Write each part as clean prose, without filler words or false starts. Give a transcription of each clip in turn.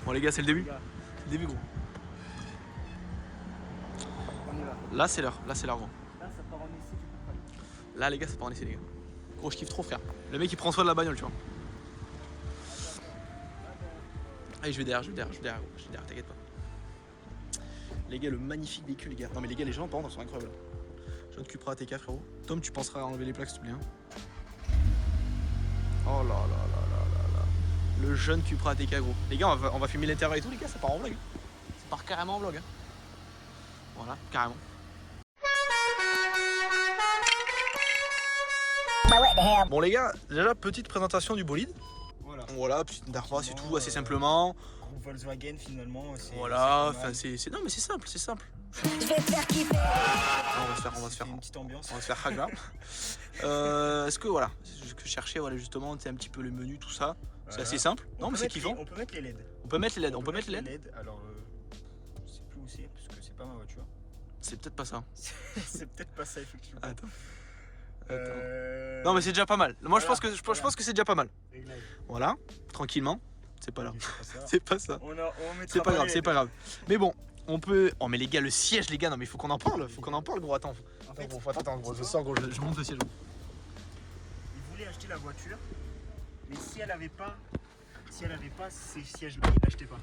Bon les gars, c'est le début. Les gars, C'est le début gros. on y va. Là c'est l'heure, gros. Là, ça part en essai, tu peux pas. Là les gars, ça part en essai les gars. Gros, je kiffe trop frère. Le mec il prend soin de la bagnole, tu vois. Allez, je vais derrière, t'inquiète pas. Les gars, le magnifique véhicule, les gars. Non mais les gars, les gens par contre sont incroyables. Jeune Cupra ATK frérot. Tom, tu penseras à enlever les plaques s'il te plaît. Hein. Oh là là là là là là. Le jeune Cupra ATK gros. Les gars, on va filmer l'intérieur et tout les gars, ça part en vlog. Ça part carrément en vlog. Hein. Voilà, carrément. Bon les gars, déjà petite présentation du bolide. Voilà, petite interface et tout, assez simplement. Groupe Volkswagen finalement. Voilà, enfin c'est non mais c'est simple, c'est simple. Je vais te faire kiffer. On va se faire une petite ambiance. On va se faire hagra. Est-ce que voilà, ce que je cherchais, voilà justement, c'est un petit peu le menu, tout ça. C'est Voilà. assez simple. Non mais c'est kiffant. On peut mettre les LED. On peut mettre les LED, on peut mettre les LED. Alors, je sais plus où c'est parce que c'est pas ma voiture. C'est peut-être pas ça. C'est peut-être pas ça effectivement. Attends. Non mais c'est déjà pas mal. Moi je pense que c'est déjà pas mal. Réglage. Voilà, tranquillement. C'est pas là. Ok, c'est pas ça. C'est pas ça. On mettra C'est pas grave, les c'est LED. pas grave. Mais bon, on peut. Oh mais les gars, le siège les gars, non mais faut qu'on en parle, gros. Attends. En fait, Attends gros, je sors gros, je monte le siège. il voulait acheter la voiture, mais si elle avait pas ces sièges-là, il l'achetait pas.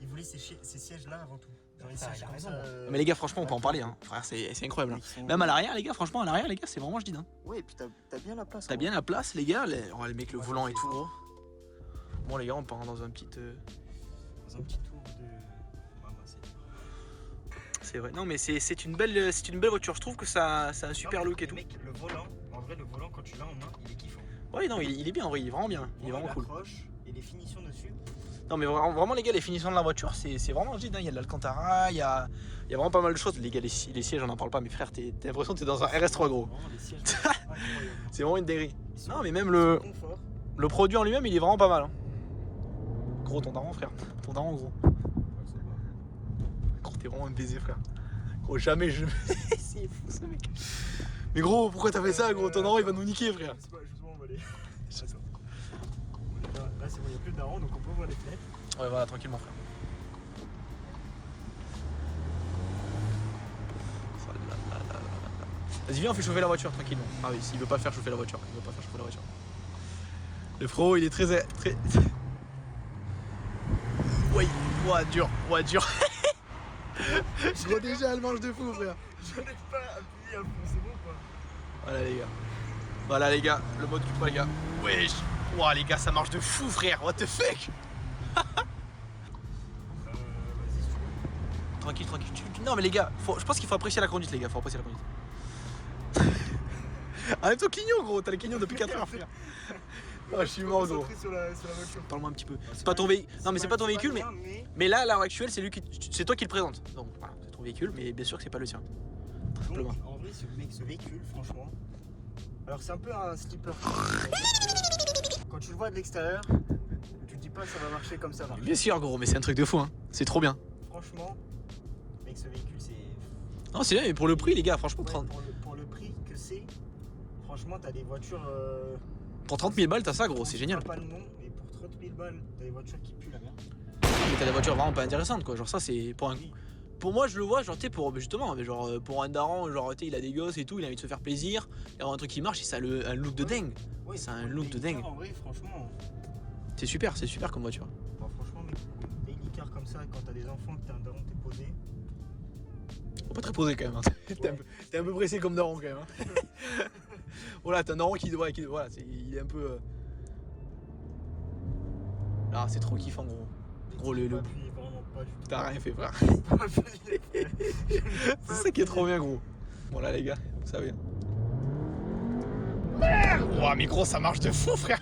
Il voulait ces sièges-là avant tout. Genre les sièges comme ça. Mais les gars, franchement, on peut en parler, hein. Frère, c'est incroyable. Hein. Même à l'arrière, les gars, franchement, à l'arrière, les gars, c'est vraiment je dis. Hein. Ouais, et puis t'as bien la place. T'as bien la place, les gars. On va aller mettre le volant et tout, gros. Bon, les gars, on part dans un petit. Dans un petit tour de. Ah, bah, c'est... C'est vrai. Non, mais c'est une belle voiture. Je trouve que ça a un super look et tout. Mec, le volant, en vrai, le volant, quand tu l'as en main, il est kiffant. Ouais, non, il est bien en vrai, il est vraiment bien. Il est vraiment cool. Et les finitions dessus. Non, mais vraiment, les gars, les finitions de la voiture, c'est vraiment rigide. Hein. Il y a de l'Alcantara, il y a vraiment pas mal de choses. Les gars, les sièges, on en parle pas, mais frère, t'as l'impression que t'es dans un RS3, gros. Vraiment, les sièges, incroyables. C'est vraiment une dinguerie. Ils sont- Non, mais même ils le. sont confort. Le produit en lui-même, il est vraiment pas mal. Hein. Gros, ton daron, frère. Ton daron, gros. Gros, t'es vraiment un baiser, frère. Gros, jamais je. C'est fou, ce mec. Mais gros, pourquoi t'as fait ça, gros? Ton daron, il va nous niquer, frère. Je sais pas, justement, on va aller. Là, c'est bon, il n'y a plus de daron, donc on peut voir les fenêtres. Ouais, voilà, tranquillement, frère. Vas-y, viens, on fait chauffer la voiture, tranquillement. Ah oui, il veut pas faire chauffer la voiture. Il veut pas faire chauffer la voiture. Le frérot, il est très. Ouais, dur. Gros, déjà, elle mange de fou, frère. Je n'ai pas appuyé à fond, c'est bon quoi. Voilà, les gars. Le mode Cupra, les gars. Wesh. Ouah, les gars, ça marche de fou, frère. What the fuck. Vas-y, si tu veux. Tranquille. Non, mais les gars, je pense qu'il faut apprécier la conduite, les gars. Faut apprécier la conduite. En même temps, Quignon, gros. T'as le Quignon depuis 4 heures, frère. Oh, je suis mort, gros. Sur la voiture. Parle-moi un petit peu. C'est pas ton véhicule. Non, mais c'est pas ton véhicule, mais. Mais là, à l'heure actuelle, c'est toi qui le présente. Donc voilà, c'est ton véhicule, mais bien sûr que c'est pas le sien. Tout simplement. Donc, en vrai, ce véhicule, franchement. Alors, c'est un peu un slipper. Quand tu le vois de l'extérieur, tu te dis pas que ça va marcher comme ça marche. Bien sûr, gros, mais c'est un truc de fou, hein. C'est trop bien. Franchement, mec, ce véhicule, c'est. Non, c'est bien, mais pour le prix, les gars, franchement, Ouais, 30... pour le prix que c'est, franchement, t'as des voitures. pour 30 000 balles, t'as ça, gros, c'est génial. Pas le nom, mais pour 30 000 balles, t'as des voitures qui puent la merde. Mais t'as des voitures vraiment pas intéressantes, quoi. Genre, ça, c'est pour un. Oui. Pour moi, je le vois, genre, tu sais, pour justement, mais genre, pour un daron, genre, tu sais, il a des gosses et tout, il a envie de se faire plaisir, et avoir un truc qui marche, et ça a un look de dingue. Ouais, C'est un pour look une de daily dingue. car, en vrai, franchement, C'est super comme voiture. franchement, mec, pour une daily car comme ça, quand t'as des enfants, que t'es un daron, t'es posé. Faut pas très posé quand même. Hein. T'es un peu pressé comme daron quand même. Hein. Voilà, t'as un daron qui voilà, il est un peu. Ah, c'est trop kiffant, gros. Gros, le. Vraiment pas du tout. T'as rien fait, frère. Pas appuyé. C'est ça qui est trop bien, gros. Bon, là, les gars, vous savez. Ouah, mais gros, ça marche de fou, frère.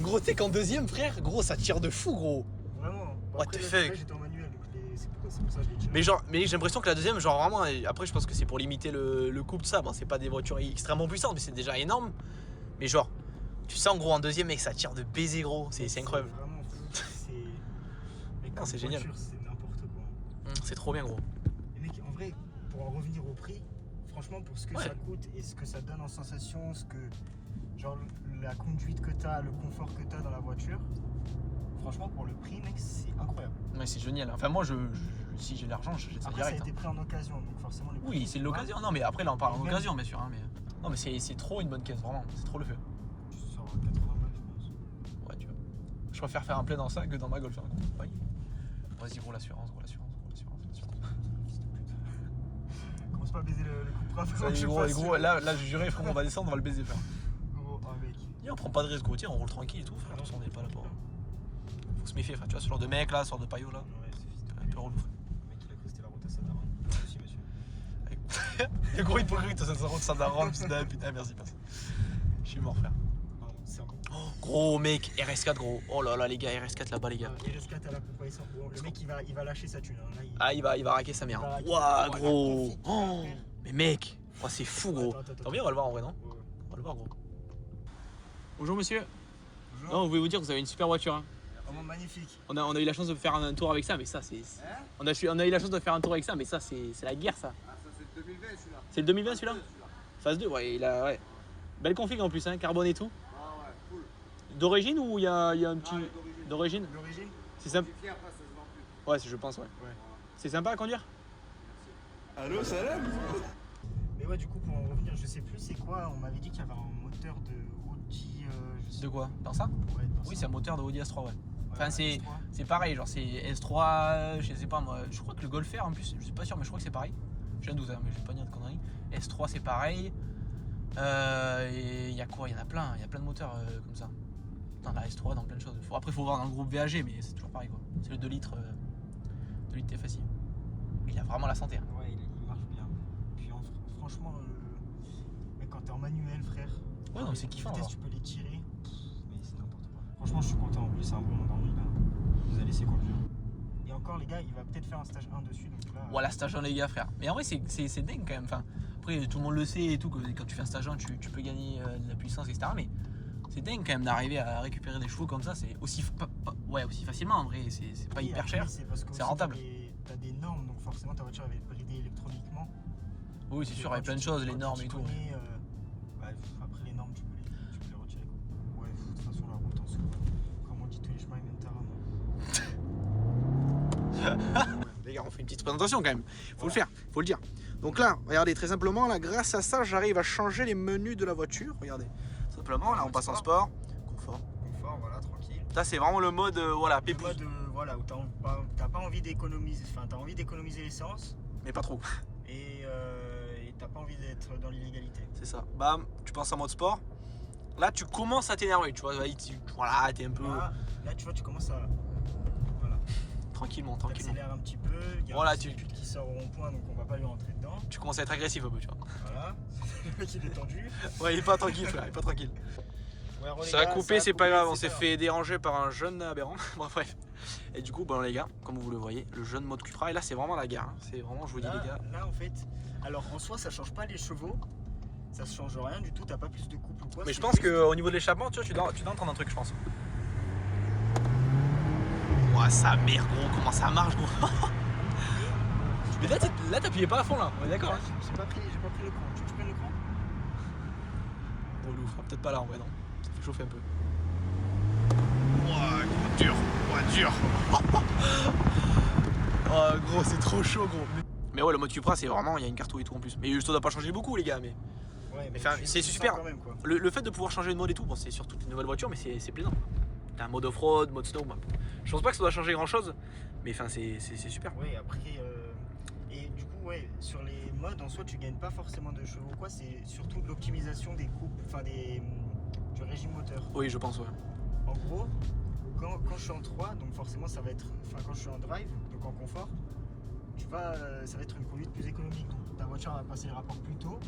Gros, tu sais qu'en deuxième, frère, gros, ça tire de fou, gros. Vraiment. What Après, the là, fuck. j'étais en manuel, donc c'est pour ça que je l'ai tiré. Mais genre, mais j'ai l'impression que la deuxième, genre vraiment, après, je pense que c'est pour limiter le couple, ça. Bon, c'est pas des voitures extrêmement puissantes, mais c'est déjà énorme. Mais genre, tu sens, gros, en deuxième, mec, ça tire de baiser, gros. C'est incroyable. Vraiment fou. Mais Non, comme c'est génial. voiture, c'est n'importe quoi. C'est trop bien, gros. Et mec, en vrai, pour en revenir au prix, franchement, pour ce que Ouais. ça coûte et ce que ça donne en sensation, genre la conduite que t'as, le confort que t'as dans la voiture, franchement, pour le prix, mec, Mais c'est génial. Enfin, moi, si j'ai de l'argent, j'achète ça Après, ça a direct. été pris en occasion, donc forcément les prix. Oui, c'est de l'occasion. Non, mais après, là, on parle en Même- occasion, bien sûr. Hein, mais... Non, mais c'est trop une bonne caisse, vraiment. C'est trop le feu. Tu sors à 80 balles, je pense. Ouais, tu vois. Je préfère faire un plein dans ça que dans ma Golf. Hein. Ouais. Vas-y, gros, l'assurance. Commence pas à baiser le coup de Ça y est, gros, là, je jurais, frérot, on va descendre, on va le baiser, frère. Gros, oh mec. Et on prend pas de risque, gros, tiens, on roule tranquille et tout, frère. Attention, on n'est pas là pour. Faut se méfier, frère. Tu vois, ce genre de mec là, ce genre de paillot là, Ouais, c'est fils de un peu relou, frère. Le mec, il a cru que c'était la route à Sadaran. Merci, monsieur. Le gros hypocrite, ça se rentre, ça d'arrome, putain, merci, merci. Je suis mort, frère. Pardon, c'est encore. Oh, gros mec, RS4, gros. Oh là là, les gars, RS4 là-bas, les gars. RS4 à la comparaison. Bon, le mec, il va lâcher sa thune. Hein. Là, Ah, il va raquer sa mère. Il va raquer. Ouah, Oh, gros. la Oh, config, mais mec, oh, c'est fou, gros. Attends. T'as envie, on va le voir en vrai, non? Ouais. On va le voir, gros. Bonjour, monsieur. Bonjour. Non, on voulait vous dire que vous avez une super voiture. Hein. Vraiment magnifique. On a eu la chance de faire un tour avec ça, mais ça, c'est. On a eu la chance de faire un tour avec ça, mais ça, c'est la guerre, ça. Ah, ça c'est le 2020 celui-là. C'est le 2020 celui-là? Phase 2, ouais, il a. Ouais. Belle config en plus, hein, carbone et tout. Ah ouais, cool. D'origine ou il y a un petit. Ah, elle est d'origine. D'origine? L'origine. C'est sympa. Modifié, après ça se vend plus. Ouais, je pense, ouais. C'est sympa à conduire? Allô, salam. Mais ouais, du coup, pour en revenir, je sais plus c'est quoi. On m'avait dit qu'il y avait un moteur de Audi. Je sais De quoi? Dans ça? Ouais, dans Oui, ça. c'est un moteur de Audi S3, ouais. Enfin, Ouais, c'est- S3. C'est pareil, genre c'est S3, je sais pas moi, je crois que le Golf R en plus, je suis pas sûr, mais je crois que c'est pareil. J'ai un doute, hein, mais je vais pas dire de conneries. S3 c'est pareil. Et il y a quoi? Il y en a plein, il y a plein de moteurs comme ça. Dans la S3, dans plein de choses. Après, il faut voir dans le groupe VAG, mais c'est toujours pareil quoi. C'est le 2 litres, 2 litres TFSI. Il a vraiment la santé. Hein. Ouais, il marche bien. Puis franchement, mais quand t'es en manuel, frère. Ouais, non, mais c'est kiffant. Vitesse, Alors. tu peux les tirer. Mais c'est n'importe quoi. Franchement, je suis content. En plus, c'est un bon endormi là. Vous allez laisser conduire. Et encore, les gars, il va peut-être faire un stage 1 dessus. Donc là. Voilà, stage 1 les gars, frère. Mais en vrai, c'est dingue quand même. Enfin, après, tout le monde le sait et tout, que quand tu fais un stage 1, tu peux gagner de la puissance, etc. Mais c'est dingue quand même d'arriver à récupérer des chevaux comme ça. C'est aussi, aussi facilement en vrai. C'est pas Oui, hyper après, cher. C'est parce que c'est aussi, rentable. T'as des normes, donc forcément ta voiture va être bridée électroniquement. Oui, c'est Et sûr, quand il y a plein de tu- choses, les quand normes tu et tout. connais, après les normes, tu peux les retirer. Quoi. Ouais, de toute façon, la route en soi, comme on dit, tous les chemins mènent à Rome. Les gars, on fait une petite présentation quand même. Faut le faire, faut le dire. Donc là, regardez, très simplement, là, grâce à ça, j'arrive à changer les menus de la voiture. Regardez, simplement, là, on passe en sport, confort. Confort, voilà, tranquille. Là, c'est vraiment le mode, voilà, Le pépouze. mode, voilà, où t'as pas envie d'économiser, enfin, t'as envie d'économiser l'essence Mais pas trop. et t'as pas envie d'être dans l'illégalité. C'est ça. Bam, tu passes en mode sport. Là, tu commences à t'énerver, tu vois. Voilà, t'es un peu Là, tu vois, tu commences à. tranquillement. T'accélères un petit peu. Il y a Voilà, un circuit qui sort au rond-point, donc on va pas lui rentrer dedans. Tu commences à être agressif un peu, tu vois. Voilà. Le mec, il est tendu. Ouais, il est pas tranquille, frère, il est pas tranquille. Ouais, Ça a coupé, c'est pas grave, on s'est grave. fait déranger par un jeune aberrant. Bon, bref. Et du coup, bon, les gars, comme vous le voyez, le jeune mode Cupra, et là, c'est vraiment la guerre. Hein. C'est vraiment, je vous dis, les gars. Là, en fait, alors en soi, ça change pas les chevaux. Ça change rien du tout, t'as pas plus de couple ou quoi. Mais je c'est pense juste- qu'au niveau de l'échappement, tu vois, tu dois entendre un truc, je pense. Ouah, sa mère, gros, comment ça marche, gros. Mais là, t'appuyais pas à fond, là, on est d'accord. Ouais, j'ai pas pris le cran. Tu veux que je prenne le cran? Relou, enfin, peut-être pas là, en vrai, non. Ça fait chauffer un peu. Ouah, gros, dur. Ouah, dur. Oh, gros, c'est trop chaud, gros. Mais ouais, le mode Cupra, c'est vraiment, il y a une carte et tout en plus. Mais ça doit pas changer beaucoup, les gars, mais. Ouais, mais Enfin, tu c'est sens super. quand même, quoi. Le fait de pouvoir changer de mode et tout, bon, c'est sur toutes les nouvelles voitures, mais c'est plaisant. T'as un mode off-road, mode snow. Bah, je pense pas que ça doit changer grand chose, mais enfin, c'est super. Ouais, après. Et du coup, ouais, sur les modes en soi, tu gagnes pas forcément de chevaux, quoi. C'est surtout de l'optimisation des coupes, enfin du régime moteur. Oui, je pense, ouais. En gros, quand je suis en 3, donc forcément, ça va être. Enfin, quand je suis en drive, donc en confort, ça va être une conduite plus économique. Donc ta voiture va passer les rapports plus tôt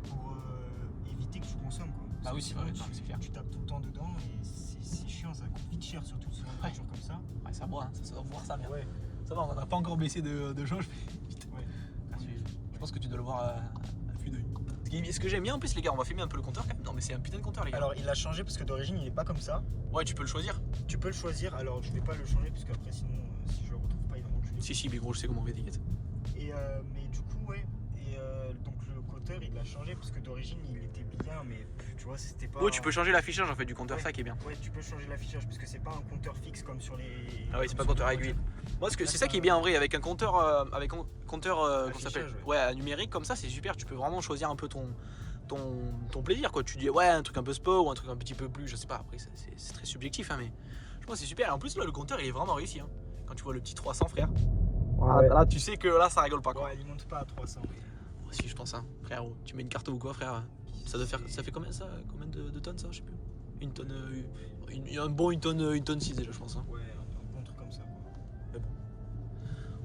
pour éviter que tu consommes, quoi. Ah oui, Parce que c'est vrai, sinon, non, c'est clair. Tu tapes tout le temps dedans et c'est chiant, ça coûte vite cher, surtout sur une voiture comme ça. Ouais, ça boit, hein, ça doit voir ça bien. Ouais. Ça va, on n'a pas encore baissé de jauge, mais vite. Ouais. Je pense que tu dois le voir à vue d'œil. Ce que j'aime bien en plus, les gars, on va filmer un peu le compteur quand même. Non, mais c'est un putain de compteur, les gars. Alors, il a changé parce que d'origine, il est pas comme ça. Ouais, tu peux le choisir. Tu peux le choisir. Alors, je vais pas le changer parce qu'après, sinon, si je le retrouve pas, il va m'enculer. Si, mais gros, je sais comment on fait, t'inquiète. Et mais du coup, ouais. Et donc le compteur, il l'a changé parce que d'origine, il était bien, mais tu vois, c'était pas. Ouais, tu peux changer l'affichage en fait du compteur, Ouais. ça qui est bien. Ouais, tu peux changer l'affichage parce que c'est pas un compteur fixe comme sur les. Ah oui, c'est pas comme compteur sur les aiguille. voitures. Moi, c'est Là, ça qui est bien en vrai, avec un compteur, comment ça s'appelle, Affichage, ouais, numérique comme ça, c'est super. Tu peux vraiment choisir un peu ton plaisir, quoi. Tu dis ouais, un truc un peu sport ou un truc un petit peu plus, je sais pas. Après, c'est très subjectif, hein, mais je pense que c'est super. Et en plus, là, le compteur, il est vraiment réussi. Hein. Quand tu vois le petit 300, frère. Ouais. Là, tu sais que là, ça rigole pas, Bon, quoi. elle monte pas à 300. Moi aussi, je pense, hein, frérot. Tu mets une carte ou quoi, frère. Ça fait combien ça, combien de tonnes ça, je sais plus. Une tonne, une tonne 6 déjà, je pense. Hein. Ouais, un bon truc comme ça. Quoi.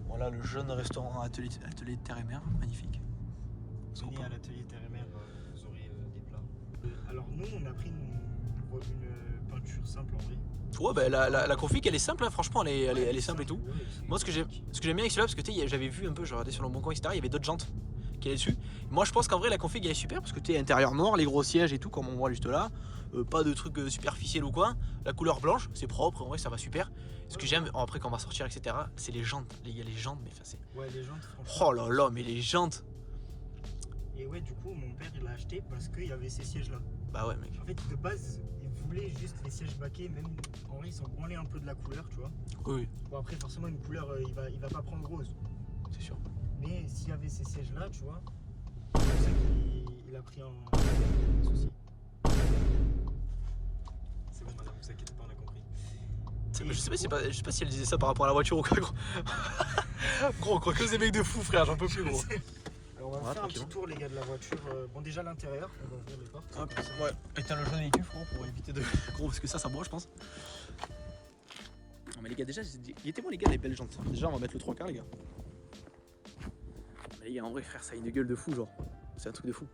Voilà le jeune restaurant atelier de terre et mer, magnifique. Venez à l'atelier terre et mer, vous aurez des plats. Alors nous, on a pris une peinture simple en vrai. Ouais, bah, la config elle est simple, hein, franchement elle est simple et tout. Ouais, Moi ce que j'aime bien avec celui-là, parce que tu sais, j'avais vu un peu, je regardais sur le bon coin, etc. Il y avait d'autres jantes qui allaient dessus. Moi je pense qu'en vrai la config elle est super parce que tu es intérieur noir, les gros sièges et tout, comme on voit juste là. Pas de trucs superficiels ou quoi. La couleur blanche, c'est propre, en vrai ça va super. Ce que j'aime après quand on va sortir, etc., c'est les jantes. Il y a les jantes, mais enfin c'est. Ouais, les jantes, franchement. Oh là là, mais les jantes. Et ouais, du coup, mon père il l'a acheté parce qu'il y avait ces sièges là. Bah ouais, mec. En fait, de base, il voulait juste les sièges baquets, même en vrai, ils s'en branlaient un peu de la couleur, tu vois. Oui, Bon, après, forcément, une couleur, il va pas prendre rose. c'est sûr. Mais s'il y avait ces sièges là, tu vois, c'est pour ça qu'il a pris un souci. C'est bon, madame, vous inquiétez pas, on a compris. Je sais pas si elle disait ça par rapport à la voiture ou quoi, gros. Gros, on croit que des mecs de fous, frère, j'en peux plus, gros. Alors, on va Ouais, faire un petit tranquillement. tour, les gars, de la voiture. Bon, déjà l'intérieur, on va ouvrir les portes. Hop, comme ça. ouais, éteins le jaune véhicule, frérot, pour éviter de. Gros, parce que ça boit, je pense. Non, mais les gars, déjà, mettez-moi, les gars, les belles jantes. Déjà, on va mettre le 3 quarts, les gars. Mais les gars, en vrai, frère, ça a une gueule de fou, genre. C'est un truc de fou.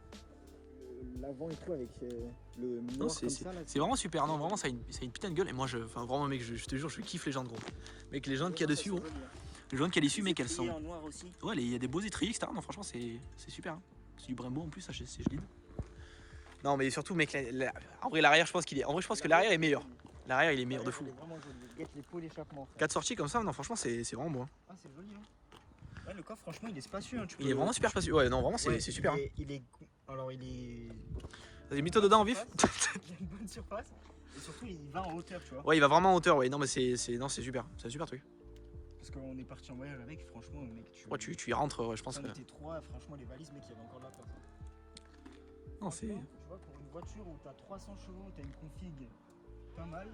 L'avant et tout avec le Non, noir c'est comme ça là. vraiment super. Non, vraiment, ça a une putain de gueule. Et moi, enfin, vraiment, mec, je te jure, je kiffe les jantes, gros. Mec, les jantes qu'il y a dessus, gros. Les jantes qu'il y a dessus, mec, elles sont. En noir aussi. Ouais, il y a des beaux étriers, etc. Non, franchement, c'est super. Hein. C'est du Brembo en plus, ça, c'est joli. Non, mais surtout, mec, en vrai, l'arrière, je pense qu'il est. En vrai, je pense que l'arrière est meilleur. L'arrière, il est meilleur de fou. Il est vraiment joli. Regarde les pots d'échappement. 4 sorties comme ça, non, franchement, c'est vraiment beau. Hein. Ah, c'est joli, hein. Ouais, le coffre, franchement, il est spacieux. Hein. Il est vraiment super spacieux. Ouais, non, vraiment, c'est Ouais, super. Hein. Alors, il est. Vas-y, mets-toi dedans en vif. Il a une bonne surface. Et surtout, il va en hauteur, tu vois. Ouais, il va vraiment en hauteur, ouais. Non, mais c'est super. C'est un super truc. Parce qu'on est parti en voyage avec, franchement, mec. Ouais, tu y rentres, ouais, je pense. On était 3, franchement, les valises, mec, il y avait encore de la place. Non, c'est. Tu vois, pour une voiture où t'as 300 chevaux, t'as une config pas mal,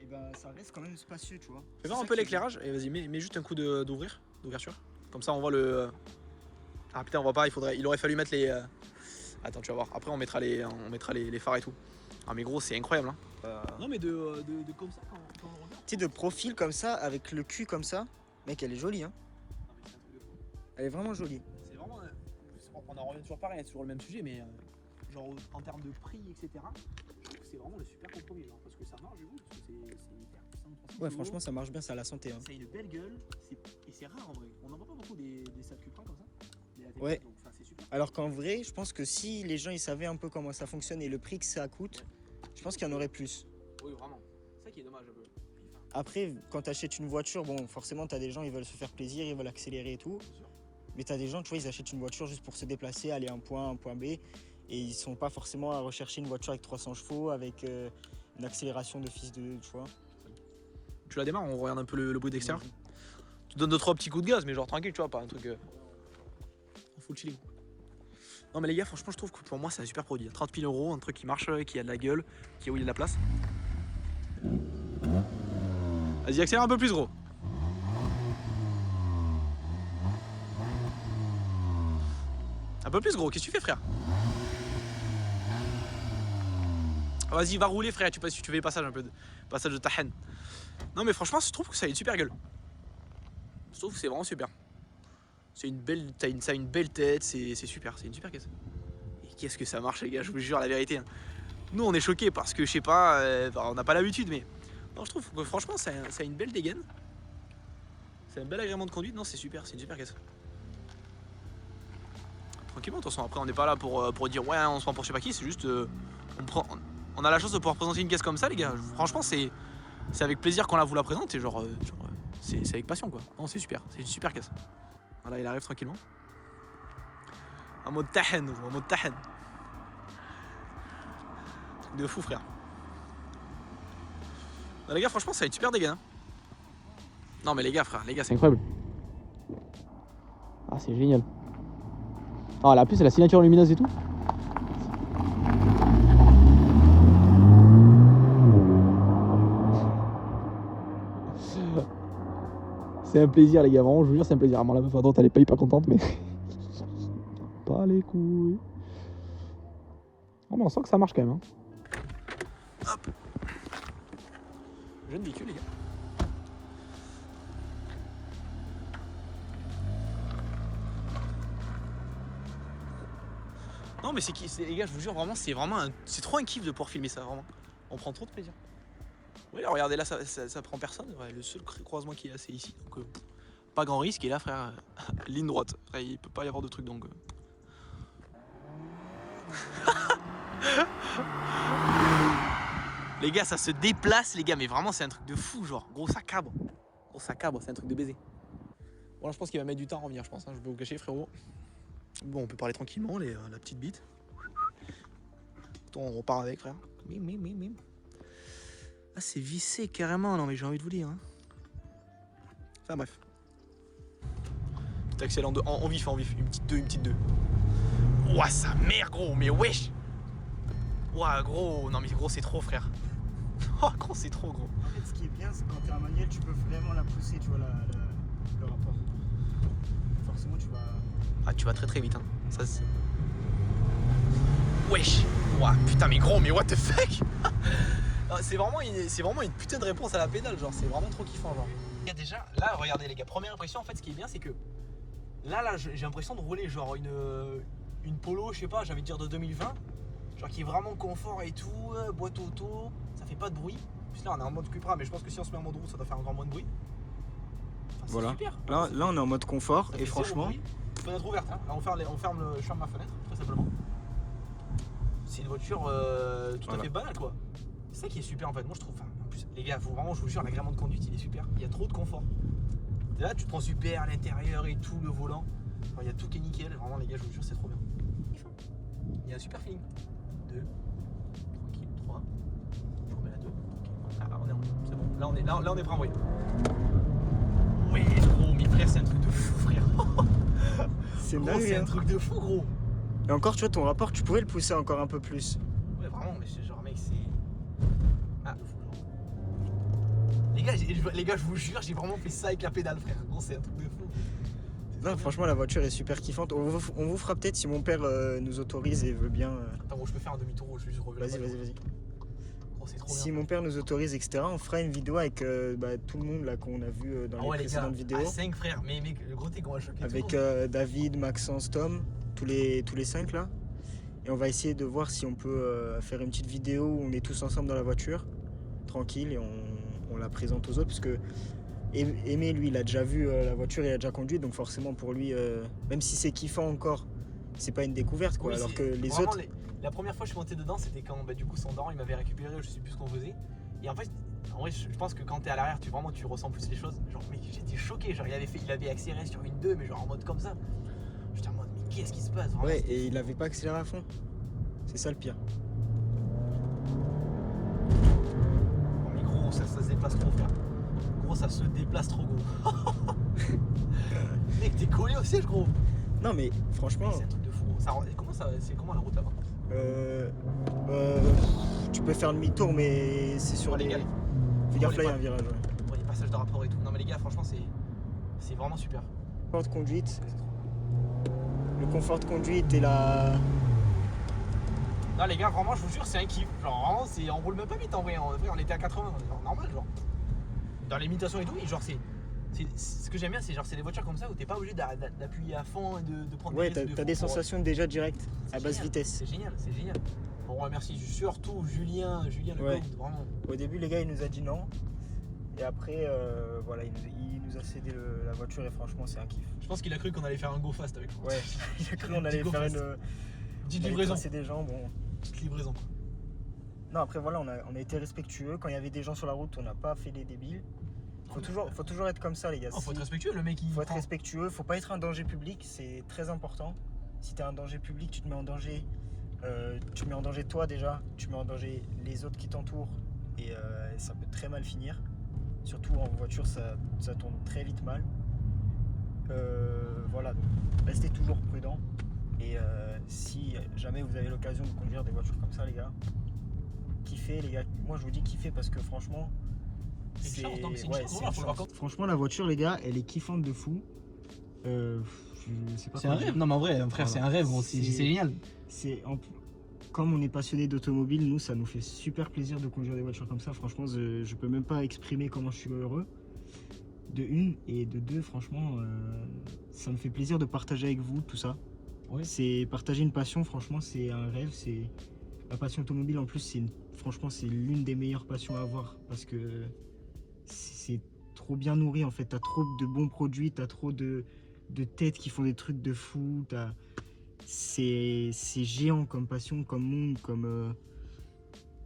et ben ça reste quand même spacieux, tu vois. Fais voir un peu l'éclairage et vas-y, mets juste un coup d'ouverture. Comme ça, on voit le. Ah putain, on voit pas, il aurait fallu mettre les. Attends, tu vas voir. Après, on mettra les phares et tout. Ah, mais gros, c'est incroyable. Hein. Non, mais de comme ça, quand on regarde. Tu sais, de profil comme ça, avec le cul comme ça, mec, elle est jolie, hein. Elle est vraiment jolie. C'est vraiment. On en revient toujours pareil, c'est toujours le même sujet, mais genre en termes de prix, etc. Je trouve que c'est vraiment le super compromis, genre, parce que ça marche, du coup, parce que c'est hyper puissant. Ouais, franchement, ça marche bien, ça a la santé, hein. Ça a une belle gueule, et c'est rare en vrai. On n'en voit pas beaucoup des Seat Cupra comme ça. Ouais. Donc, c'est super. Alors qu'en vrai, je pense que si les gens ils savaient un peu comment ça fonctionne et le prix que ça coûte, je pense qu'il y en aurait plus. Oui, vraiment. C'est ça qui est dommage un peu. Après, quand tu achètes une voiture, bon, forcément, tu as des gens, ils veulent se faire plaisir, ils veulent accélérer et tout. Mais tu as des gens, tu vois, ils achètent une voiture juste pour se déplacer, aller à un point A, un point B. Et ils sont pas forcément à rechercher une voiture avec 300 chevaux, avec une accélération de fils de, tu vois. Tu la démarres, on regarde un peu le bruit d'extérieur. Tu donnes 2-3 petits coups de gaz, mais genre tranquille, tu vois, pas un truc. Full chilling. Non, mais les gars, franchement, je trouve que pour moi, c'est un super produit. 30 000 €, un truc qui marche, qui a de la gueule, qui a où il y a de la place. Vas-y, accélère un peu plus, gros. Un peu plus, gros, qu'est-ce que tu fais, frère? Vas-y, va rouler, frère, tu fais les passages un peu, passage de ta haine. Non, mais franchement, je trouve que ça a une super gueule. Je trouve que c'est vraiment super. C'est une belle, ça a une belle tête, c'est super, c'est une super caisse. Et qu'est-ce que ça marche, les gars, je vous jure la vérité. Hein. Nous, on est choqués parce que, je sais pas, on n'a pas l'habitude, mais non, je trouve que franchement, ça a une belle dégaine. C'est un bel agrément de conduite, non, c'est super, c'est une super caisse. Tranquillement, de toute façon, après, on n'est pas là pour dire ouais, on se prend pour je sais pas qui, c'est juste, on a la chance de pouvoir présenter une caisse comme ça, les gars. Franchement, c'est avec plaisir qu'on vous la présente et genre c'est avec passion, quoi. Non, c'est super, c'est une super caisse. Voilà, il arrive tranquillement. En mode tahen, en mode tahen. Truc de fou, frère. Non, les gars, franchement, ça va être super dégaine. Hein. Non mais les gars frère, c'est incroyable. Ah c'est génial. Ah la plus c'est la signature lumineuse et tout. C'est un plaisir les gars, vraiment je vous jure c'est un plaisir. Vraiment la meuf à droite elle est pas hyper contente mais... pas les couilles. Oh mais on sent que ça marche quand même hein. Hop. Jeune véhicule les gars. Non mais les gars je vous jure vraiment c'est trop un kiff de pouvoir filmer ça vraiment. On prend trop de plaisir. Oui là regardez là ça prend personne. Ouais, le seul croisement qui est là c'est ici. Donc pas grand risque et là frère ligne droite. Frère, il peut pas y avoir de truc donc. Les gars ça se déplace les gars mais vraiment c'est un truc de fou genre gros ça cabre. Gros ça cabre c'est un truc de baiser. Bon là je pense qu'il va mettre du temps à revenir je pense hein, je vais vous cacher frérot. Bon on peut parler tranquillement la petite bite. On repart avec frère. Mim. Ah c'est vissé carrément non mais j'ai envie de vous dire hein. Enfin bref. Petit accélérant en vif. Une petite 2. Ouah sa mère gros mais wesh. Ouah gros non mais gros c'est trop frère. Oh gros c'est trop gros. En fait ce qui est bien c'est quand t'es en manuel tu peux vraiment la pousser tu vois le rapport. Forcément tu vas... Ah tu vas très vite hein. Ça c'est... Wesh. Ouah putain mais gros mais what the fuck. C'est vraiment une putain de réponse à la pédale genre c'est vraiment trop kiffant genre. Il y a déjà là regardez les gars première impression en fait ce qui est bien c'est que là j'ai l'impression de rouler genre une Polo je sais pas j'ai envie de dire de 2020 genre qui est vraiment confort et tout boîte auto ça fait pas de bruit. Puis là on est en mode Cupra mais je pense que si on se met en mode route ça doit faire encore moins de bruit. Enfin, voilà. Super. Là on est en mode confort et franchement. Fenêtre ouverte hein. Là je ferme ma fenêtre très simplement. C'est une voiture tout à fait banale quoi. C'est ça qui est super en fait, moi je trouve. Enfin, en plus, les gars, vraiment, je vous jure, l'agrément de conduite il est super. Il y a trop de confort. Et là, tu te prends super à l'intérieur et tout, le volant. Enfin, il y a tout qui est nickel. Vraiment, les gars, je vous jure, c'est trop bien. Il y a un super feeling. 2, tranquille, 3. Je remets la 2. Okay. Ah, on est en c'est bon. Là, on est prêt à envoyer. Oui, gros, mais frère, c'est un truc de fou, frère. C'est gros, c'est un truc de fou, gros. Et encore, tu vois, ton rapport, tu pourrais le pousser encore un peu plus. Ouais, vraiment, mais c'est genre, mec, c'est. Ah, les gars, je vous jure, j'ai vraiment fait ça avec la pédale, frère. Gros, c'est un truc de fou. Non, franchement, la voiture est super kiffante. On vous fera peut-être si mon père nous autorise et veut bien. Attends, gros, je peux faire un demi-tour, je vais juste revenir. Vas-y. Gros, c'est trop Si bien. mon père nous autorise, etc., on fera une vidéo avec tout le monde là qu'on a vu dans les précédentes vidéos. 5 frères, mais mec, le gros t'es qu'on va choquer. Avec David, Maxence, Tom, tous les 5 là. Et on va essayer de voir si on peut faire une petite vidéo où on est tous ensemble dans la voiture, tranquille, et on la présente aux autres. Parce que Aimé, lui, il a déjà vu la voiture, il a déjà conduit, donc forcément pour lui, même si c'est kiffant encore, c'est pas une découverte quoi. Oui, alors que les vraiment, autres. La première fois que je suis monté dedans, c'était quand du coup son daron il m'avait récupéré, je sais plus ce qu'on faisait. Et en fait, je pense que quand t'es à l'arrière, tu ressens plus les choses. Genre, mec, j'étais choqué. Genre, il avait accéléré sur une 2, mais genre en mode comme ça. J'étais en mode, mais qu'est-ce qui se passe vraiment, Ouais, et il avait pas accéléré à fond. C'est ça le pire. Oh, mais gros, ça se déplace trop, frère. Gros, ça se déplace trop, gros. Mec, t'es collé au siège, gros. Non, mais franchement. C'est un truc de fou. C'est comment la route là-bas? Tu peux faire demi-tour, mais c'est sur les des. gars, Fais gaffe là, il y a pas- un virage. Ouais. Bon, les passages de rapport et tout. Non, mais les gars, franchement, c'est vraiment super. Confort de conduite. C'est trop. Le confort de conduite et la. Non, les gars, vraiment, je vous jure, c'est un kiff. Genre, vraiment, on roule même pas vite en vrai. On était à 80, genre, normal, genre. Dans l'imitation et tout, et genre, ce que j'aime bien, c'est genre, c'est des voitures comme ça où t'es pas obligé d'appuyer à fond et de prendre Ouais, des risques de t'as fou des pour- sensations déjà directes, C'est à basse génial, vitesse. C'est génial. Bon, on remercie surtout Julien le Ouais. code, vraiment. Au début, les gars, il nous a dit non. Et après, voilà, il nous a cédé la voiture et franchement, c'est un kiff. Je pense qu'il a cru qu'on allait faire un go fast avec vous. Ouais, il a cru qu'on allait faire une. Petite on allait livraison. tracer des gens, bon. Petite livraison. Non, après, voilà, on a été respectueux. Quand il y avait des gens sur la route, on n'a pas fait les débiles. Faut toujours être comme ça, les gars. Oh, faut être respectueux, le mec il. Faut être prend- respectueux, faut pas être un danger public, c'est très important. Si t'es un danger public, tu te mets en danger. Tu mets en danger toi déjà, tu mets en danger les autres qui t'entourent et ça peut très mal finir. Surtout en voiture, ça tourne très vite mal. Voilà, donc restez toujours prudent. Et si jamais vous avez l'occasion de conduire des voitures comme ça, les gars, kiffez, les gars. Moi, je vous dis kiffez parce que franchement, C'est une chance, non, mais c'est une ouais, chance, c'est voilà, une faut le chance. voir comme- Franchement, la voiture, les gars, elle est kiffante de fou. Je sais pas C'est un comment rêve, dire. non mais en vrai, frère, Voilà. c'est un rêve, gros, c'est génial. C'est comme on est passionné d'automobile, nous ça nous fait super plaisir de conduire des voitures comme ça. Franchement, je peux même pas exprimer comment je suis heureux. De une et de deux, franchement, ça me fait plaisir de partager avec vous tout ça. Oui. C'est partager une passion, franchement, c'est un rêve. C'est la passion automobile en plus, franchement, c'est l'une des meilleures passions à avoir parce que c'est trop bien nourri en fait. T'as trop de bons produits, t'as trop de têtes qui font des trucs de fou. C'est géant comme passion, comme monde, comme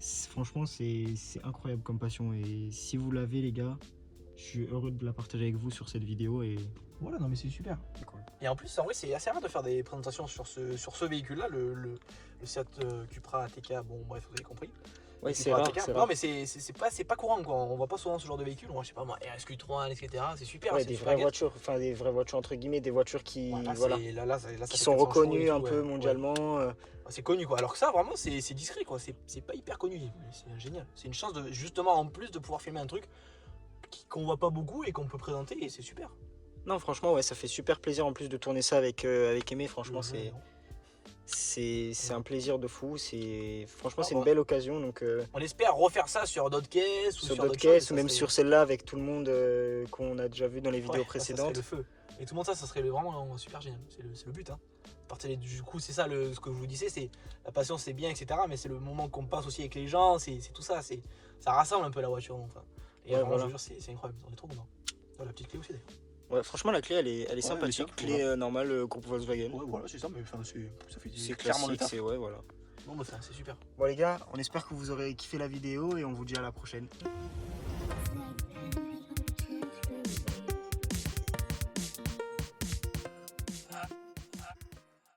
franchement c'est incroyable comme passion et si vous l'avez les gars, je suis heureux de la partager avec vous sur cette vidéo et Voilà, non mais c'est super. c'est cool. Et en plus, en vrai, c'est assez rare de faire des présentations sur ce véhicule-là, le Seat Cupra ATK, bon bref, vous avez compris. Ouais, Le c'est Cupra rare, ATK. c'est Non rare. mais c'est pas courant quoi, on voit pas souvent ce genre de véhicule, on voit je sais pas moi, RSQ3, etc. C'est super, Ouais, c'est des super vraies gai. voitures, enfin des vraies voitures entre guillemets, des voitures qui Voilà, voilà, là, ça qui fait sont 400 chevaux reconnues et un tout, peu ouais. mondialement. C'est connu quoi, alors que ça vraiment c'est discret quoi, c'est pas hyper connu, c'est génial. C'est une chance de justement en plus de pouvoir filmer un truc qu'on voit pas beaucoup et qu'on peut présenter et c'est super. Non, franchement, ouais, ça fait super plaisir en plus de tourner ça avec Aimé. Franchement, Ouais, c'est un plaisir de fou. Franchement, Ah, c'est une ouais. belle occasion. Donc, On espère refaire ça sur d'autres caisses ou sur sur d'autres d'autres choses, caisses ça ou même serait- sur celle-là avec tout le monde qu'on a déjà vu dans les Ouais, vidéos ça serait précédentes. le feu. Et tout le monde ça serait vraiment super génial. C'est le but. Hein. Du coup, c'est ça ce que je vous disais, c'est la passion, c'est bien, etc. Mais c'est le moment qu'on passe aussi avec les gens, c'est tout ça. Ça rassemble un peu la voiture. Enfin. Et Ouais, vraiment, voilà. je vous jure, c'est incroyable. On est trop content. Oh, la petite clé aussi d'ailleurs. Ouais, franchement, la clé, elle est sympathique. simple, Clé normale, groupe Volkswagen. Ouais, voilà, c'est ça, mais enfin, ça fait C'est clairement le classique, taf. c'est ouais, voilà. Non, mais enfin, c'est super. Bon, les gars, on espère que vous aurez kiffé la vidéo et on vous dit à la prochaine.